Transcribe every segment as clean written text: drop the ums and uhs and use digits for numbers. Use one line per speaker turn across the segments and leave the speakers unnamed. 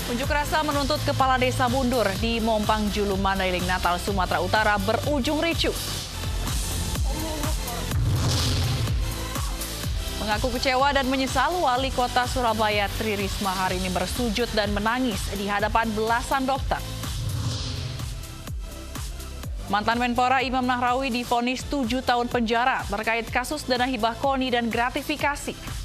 Unjuk rasa menuntut kepala desa mundur di Mompang Julu, Mandailing, Natal, Sumatera Utara berujung ricuh. Mengaku kecewa dan menyesal, Wali Kota Surabaya Tri Risma hari ini bersujud dan menangis di hadapan belasan dokter. Mantan Menpora Imam Nahrawi divonis 7 tahun penjara terkait kasus dana hibah KONI dan gratifikasi.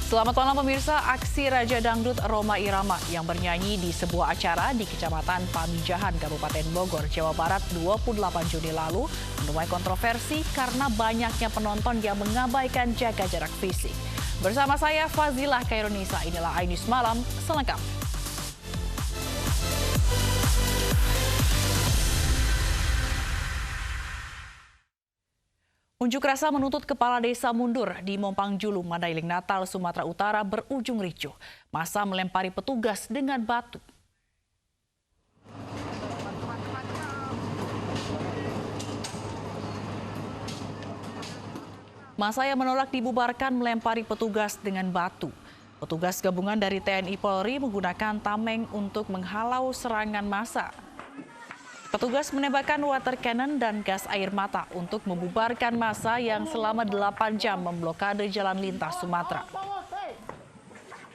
Selamat malam pemirsa, aksi Raja Dangdut Rhoma Irama yang bernyanyi di sebuah acara di Kecamatan Pamijahan, Kabupaten Bogor, Jawa Barat 28 Juni lalu menuai kontroversi karena banyaknya penonton yang mengabaikan jaga jarak fisik. Bersama saya Fazilah Khairunisa, inilah iNews Malam selengkapnya. Unjuk rasa menuntut kepala desa mundur di Mompang Julu, Mandailing, Natal, Sumatera Utara berujung ricuh. Massa melempari petugas dengan batu. Massa yang menolak dibubarkan melempari petugas dengan batu. Petugas gabungan dari TNI Polri menggunakan tameng untuk menghalau serangan massa. Petugas menembakkan water cannon dan gas air mata untuk membubarkan massa yang selama 8 jam memblokade jalan lintas Sumatera.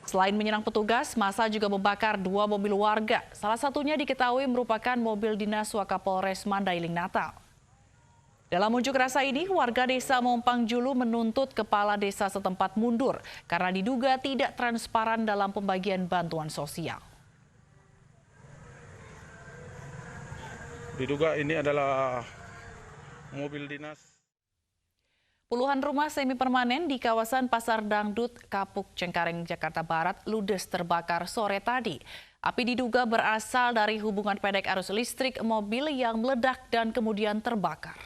Selain menyerang petugas, massa juga membakar 2 mobil warga. Salah satunya diketahui merupakan mobil dinas Wakapolres Mandailing, Natal. Dalam unjuk rasa ini, warga desa Mompang Julu menuntut kepala desa setempat mundur karena diduga tidak transparan dalam pembagian bantuan sosial.
Diduga ini adalah mobil dinas.
Puluhan rumah semi permanen di kawasan Pasar Dangdut, Kapuk, Cengkareng, Jakarta Barat ludes terbakar sore tadi. Api diduga berasal dari hubungan pendek arus listrik mobil yang meledak dan kemudian terbakar.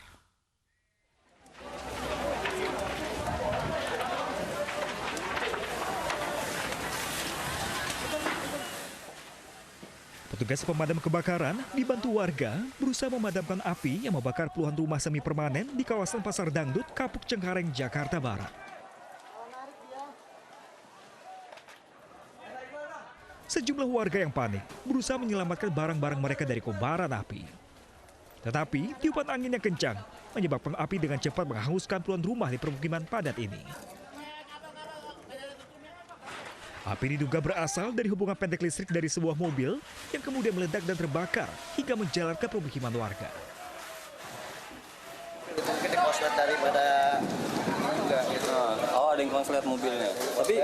Petugas pemadam kebakaran dibantu warga berusaha memadamkan api yang membakar puluhan rumah semi permanen di kawasan Pasar Dangdut, Kapuk, Cengkareng, Jakarta Barat. Sejumlah warga yang panik berusaha menyelamatkan barang-barang mereka dari kobaran api. Tetapi tiupan angin yang kencang menyebabkan api dengan cepat menghanguskan puluhan rumah di permukiman padat ini. Api diduga berasal dari hubungan pendek listrik dari sebuah mobil yang kemudian meledak dan terbakar hingga menjalar ke permukiman warga.
Mungkin dikonslet daripada juga gitu.
Oh, ada yang konslet mobilnya. Tapi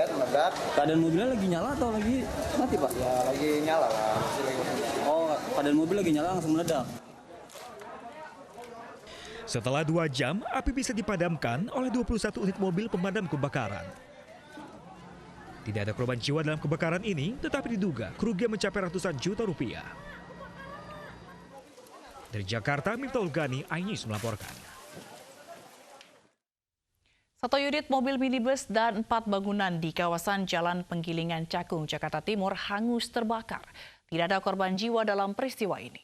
keadaan mobilnya lagi nyala atau lagi mati, Pak?
Ya lagi nyala lah.
Oh, keadaan mobil lagi nyala langsung meledak.
Setelah 2 jam, api bisa dipadamkan oleh 21 unit mobil pemadam kebakaran. Tidak ada korban jiwa dalam kebakaran ini, tetapi diduga kerugian mencapai ratusan juta rupiah. Dari Jakarta, Miftahul Gani, iNews melaporkan.
1 unit mobil minibus dan 4 bangunan di kawasan Jalan Penggilingan Cakung, Jakarta Timur hangus terbakar. Tidak ada korban jiwa dalam peristiwa ini.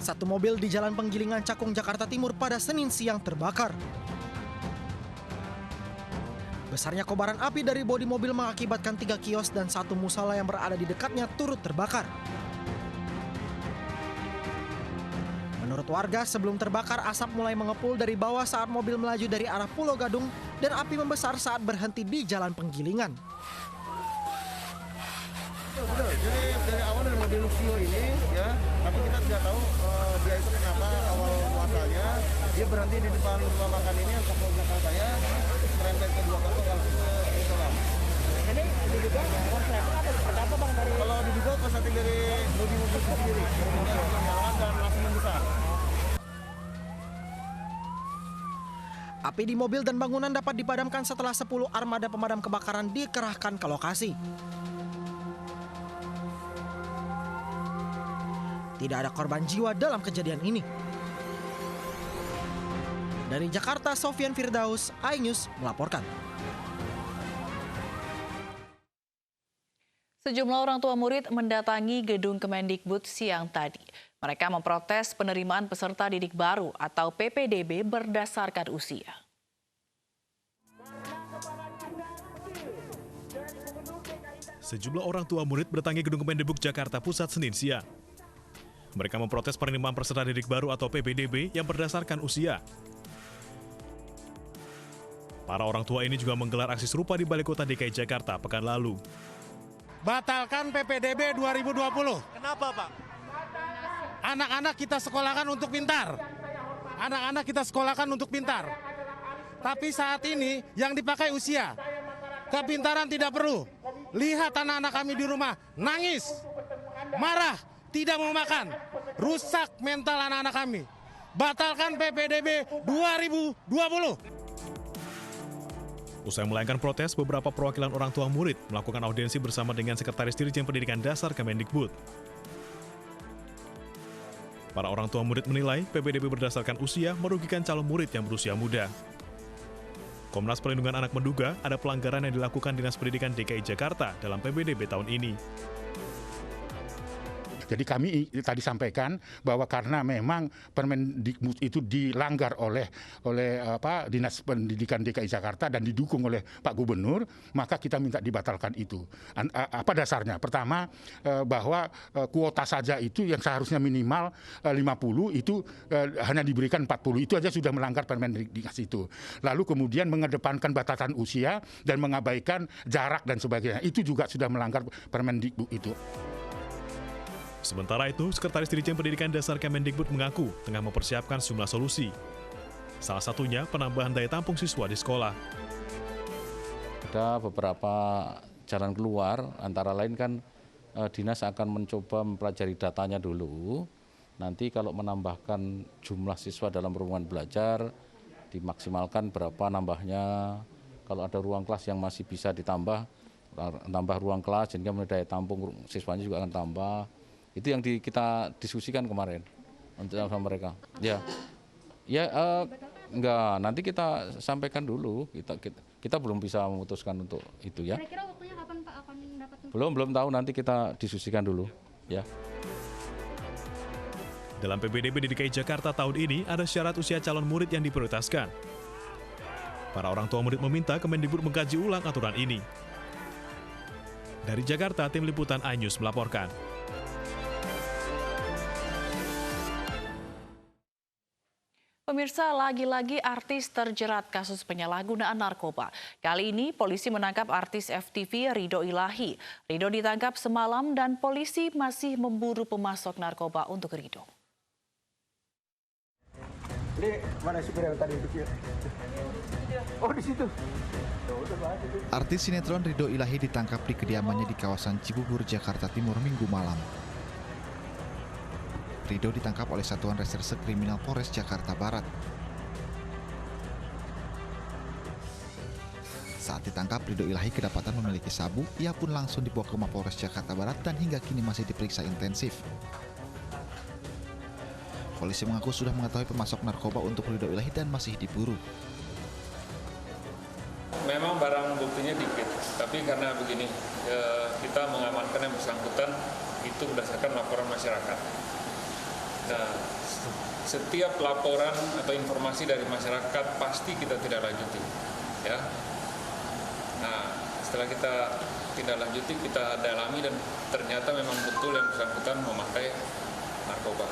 Satu mobil di Jalan Penggilingan Cakung, Jakarta Timur pada Senin siang terbakar. Besarnya kobaran api dari bodi mobil mengakibatkan 3 kios dan 1 musola yang berada di dekatnya turut terbakar. Menurut warga, sebelum terbakar asap mulai mengepul dari bawah saat mobil melaju dari arah Pulau Gadung dan api membesar saat berhenti di Jalan Penggilingan.
Betul. Jadi dari awal dari mobil Luxio ini ya, tapi kita tidak tahu dia itu kenapa awal muasalnya dia berhenti di depan rumah makan ini yang kapal belakang saya, serempet ke 2 kartu langsung ke musola. Ini diduga korsleting atau seperti apa bang dari? Kalau diduga korsleting dari bodi mobil sendiri, menyalakan dan langsung membesar.
Api di mobil dan bangunan dapat dipadamkan setelah 10 armada pemadam kebakaran dikerahkan ke lokasi. Tidak ada korban jiwa dalam kejadian ini. Dari Jakarta, Sofyan Firdaus, iNews melaporkan.
Sejumlah orang tua murid mendatangi gedung Kemendikbud siang tadi. Mereka memprotes penerimaan peserta didik baru atau PPDB berdasarkan usia.
Sejumlah orang tua murid berdatangi gedung Kemendikbud Jakarta Pusat Senin siang. Mereka memprotes penerimaan peserta didik baru atau PPDB yang berdasarkan usia. Para orang tua ini juga menggelar aksi serupa di Balai Kota DKI Jakarta pekan lalu.
Batalkan PPDB 2020.
Kenapa, Pak?
Anak-anak kita sekolahkan untuk pintar. Anak-anak kita sekolahkan untuk pintar. Tapi saat ini yang dipakai usia. Kepintaran tidak perlu. Lihat anak-anak kami di rumah, nangis, marah, tidak mau makan. Rusak mental anak-anak kami. Batalkan PPDB 2020.
Usai melayangkan protes, beberapa perwakilan orang tua murid melakukan audiensi bersama dengan Sekretaris Dirjen Pendidikan Dasar Kemendikbud. Para orang tua murid menilai PPDB berdasarkan usia merugikan calon murid yang berusia muda. Komnas Perlindungan Anak menduga ada pelanggaran yang dilakukan Dinas Pendidikan DKI Jakarta dalam PPDB tahun ini.
Jadi kami tadi sampaikan bahwa karena memang Permendikbud itu dilanggar oleh Dinas Pendidikan DKI Jakarta dan didukung oleh Pak Gubernur, maka kita minta dibatalkan itu. Apa dasarnya? Pertama, bahwa kuota saja itu yang seharusnya minimal 50 itu hanya diberikan 40. Itu aja sudah melanggar Permendikbud itu. Lalu kemudian mengedepankan batasan usia dan mengabaikan jarak dan sebagainya. Itu juga sudah melanggar Permendikbud itu.
Sementara itu, Sekretaris Dirjen Pendidikan Dasar Kemendikbud mengaku tengah mempersiapkan sejumlah solusi. Salah satunya penambahan daya tampung siswa di sekolah.
Ada beberapa jalan keluar, antara lain kan dinas akan mencoba mempelajari datanya dulu. Nanti kalau menambahkan jumlah siswa dalam ruangan belajar, dimaksimalkan berapa nambahnya. Kalau ada ruang kelas yang masih bisa ditambah, tambah ruang kelas, sehingga daya tampung siswanya juga akan tambah. Itu yang kita diskusikan kemarin untuk sama mereka. Enggak. Nanti kita sampaikan dulu. Kita belum bisa memutuskan untuk itu ya.
Kira-kira waktunya kapan Pak akan dapat?
Belum tahu, nanti kita diskusikan dulu ya.
Dalam PPDB di DKI Jakarta tahun ini ada syarat usia calon murid yang diprioritaskan. Para orang tua murid meminta Kemendikbud mengkaji ulang aturan ini. Dari Jakarta, tim liputan iNews melaporkan.
Pemirsa, lagi-lagi artis terjerat kasus penyalahgunaan narkoba. Kali ini polisi menangkap artis FTV Ridho Ilahi. Ridho ditangkap semalam dan polisi masih memburu pemasok narkoba untuk Ridho.
Ini mana supir yang tadi dikit? Oh, di situ.
Artis sinetron Ridho Ilahi ditangkap di kediamannya di kawasan Cibubur, Jakarta Timur Minggu malam. Ridho ditangkap oleh Satuan Reserse Kriminal Polres Jakarta Barat. Saat ditangkap, Ridho Ilahi kedapatan memiliki sabu. Ia pun langsung dibawa ke Mapolres Jakarta Barat dan hingga kini masih diperiksa intensif. Polisi mengaku sudah mengetahui pemasok narkoba untuk Ridho Ilahi dan masih diburu.
Memang barang buktinya dikit, tapi karena begini, kita mengamankan yang bersangkutan itu berdasarkan laporan masyarakat. Nah, setiap laporan atau informasi dari masyarakat pasti kita tidak lanjuti, ya. Nah, setelah kita tidak lanjuti, kita dalami dan ternyata memang betul yang bersangkutan memakai narkoba.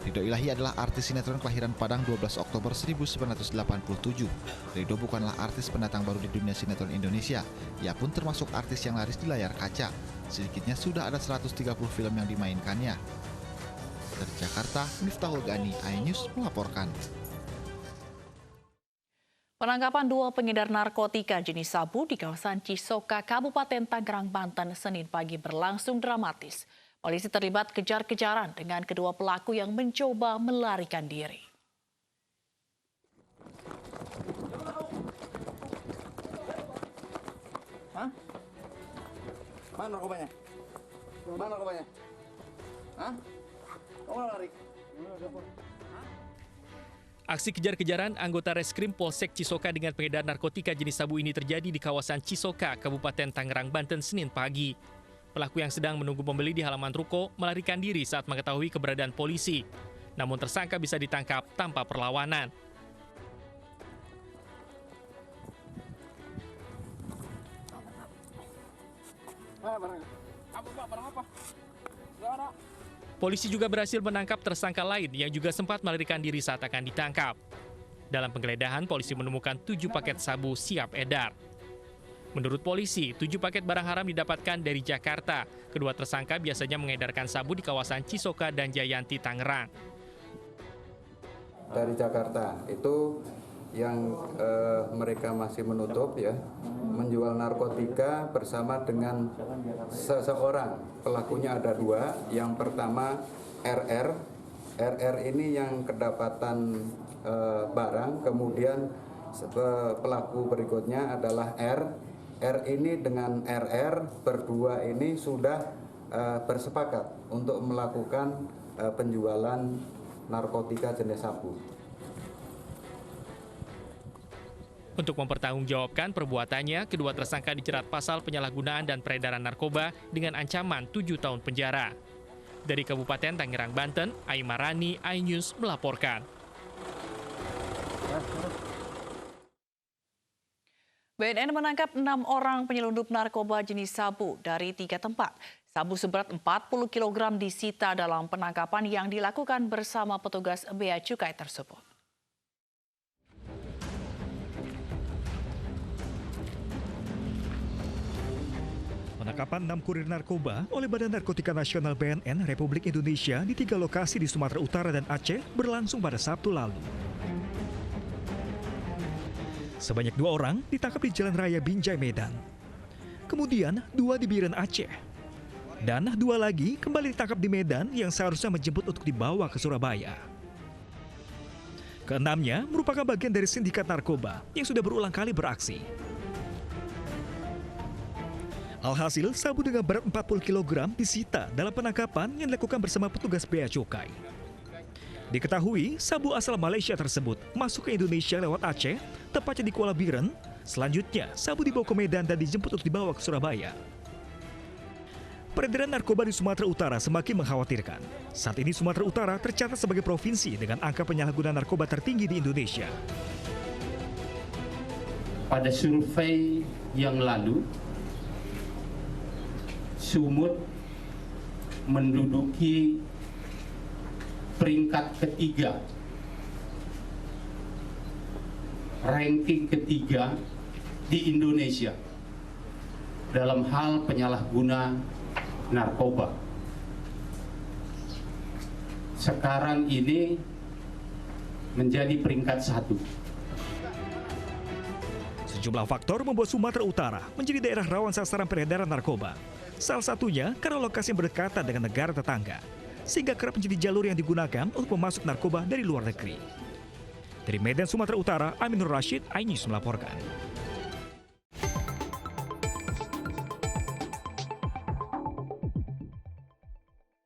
Ridho Ilahi adalah artis sinetron kelahiran Padang 12 Oktober 1987. Ridho bukanlah artis pendatang baru di dunia sinetron Indonesia. Ia pun termasuk artis yang laris di layar kaca. Sedikitnya sudah ada 130 film yang dimainkannya. Dari Jakarta, Miftahul Gani, iNews melaporkan.
Penangkapan dua pengedar narkotika jenis sabu di kawasan Cisoka, Kabupaten Tangerang, Banten, Senin pagi berlangsung dramatis. Polisi terlibat kejar-kejaran dengan kedua pelaku yang mencoba melarikan diri.
Hah? Mana narkobanya? Mana narkobanya? Hah? Kamu lari?
Aksi kejar-kejaran anggota Reskrim Polsek Cisoka dengan pengedar narkotika jenis sabu ini terjadi di kawasan Cisoka, Kabupaten Tangerang, Banten, Senin pagi. Pelaku yang sedang menunggu pembeli di halaman ruko melarikan diri saat mengetahui keberadaan polisi. Namun tersangka bisa ditangkap tanpa perlawanan. Polisi juga berhasil menangkap tersangka lain yang juga sempat melarikan diri saat akan ditangkap. Dalam penggeledahan, polisi menemukan 7 paket sabu siap edar. Menurut polisi, 7 paket barang haram didapatkan dari Jakarta. Kedua tersangka biasanya mengedarkan sabu di kawasan Cisoka dan Jayanti, Tangerang.
Dari Jakarta, itu yang mereka masih menutup ya, menjual narkotika bersama dengan seseorang. Pelakunya ada 2, yang pertama RR ini yang kedapatan barang, kemudian pelaku berikutnya adalah R ini dengan RR berdua ini sudah bersepakat untuk melakukan penjualan narkotika jenis sabu.
Untuk mempertanggungjawabkan perbuatannya, kedua tersangka dijerat pasal penyalahgunaan dan peredaran narkoba dengan ancaman 7 tahun penjara. Dari Kabupaten Tangerang, Banten, Aimarani, iNews melaporkan.
BNN menangkap 6 orang penyelundup narkoba jenis sabu dari 3 tempat. Sabu seberat 40 kg disita dalam penangkapan yang dilakukan bersama petugas Bea Cukai tersebut.
Penangkapan 6 kurir narkoba oleh Badan Narkotika Nasional BNN Republik Indonesia di 3 lokasi di Sumatera Utara dan Aceh berlangsung pada Sabtu lalu. Sebanyak 2 orang ditangkap di Jalan Raya Binjai, Medan. Kemudian 2 di Biren, Aceh. Dan 2 lagi kembali ditangkap di Medan yang seharusnya menjemput untuk dibawa ke Surabaya. Keenamnya merupakan bagian dari sindikat narkoba yang sudah berulang kali beraksi. Alhasil, sabu dengan berat 40 kg disita dalam penangkapan yang dilakukan bersama petugas Bea Cukai. Diketahui, sabu asal Malaysia tersebut masuk ke Indonesia lewat Aceh, tepatnya di Kuala Biren. Selanjutnya, sabu dibawa ke Medan dan dijemput untuk dibawa ke Surabaya. Peredaran narkoba di Sumatera Utara semakin mengkhawatirkan. Saat ini Sumatera Utara tercatat sebagai provinsi dengan angka penyalahgunaan narkoba tertinggi di Indonesia.
Pada survei yang lalu, Sumut menduduki peringkat ketiga, ranking ketiga di Indonesia dalam hal penyalahguna narkoba. Sekarang ini menjadi peringkat 1.
Sejumlah faktor membuat Sumatera Utara menjadi daerah rawan sasaran peredaran narkoba. Salah satunya karena lokasi yang berdekatan dengan negara tetangga, sehingga kerap menjadi jalur yang digunakan untuk memasuk narkoba dari luar negeri. Dari Medan, Sumatera Utara, Aminur Rashid, iNews melaporkan.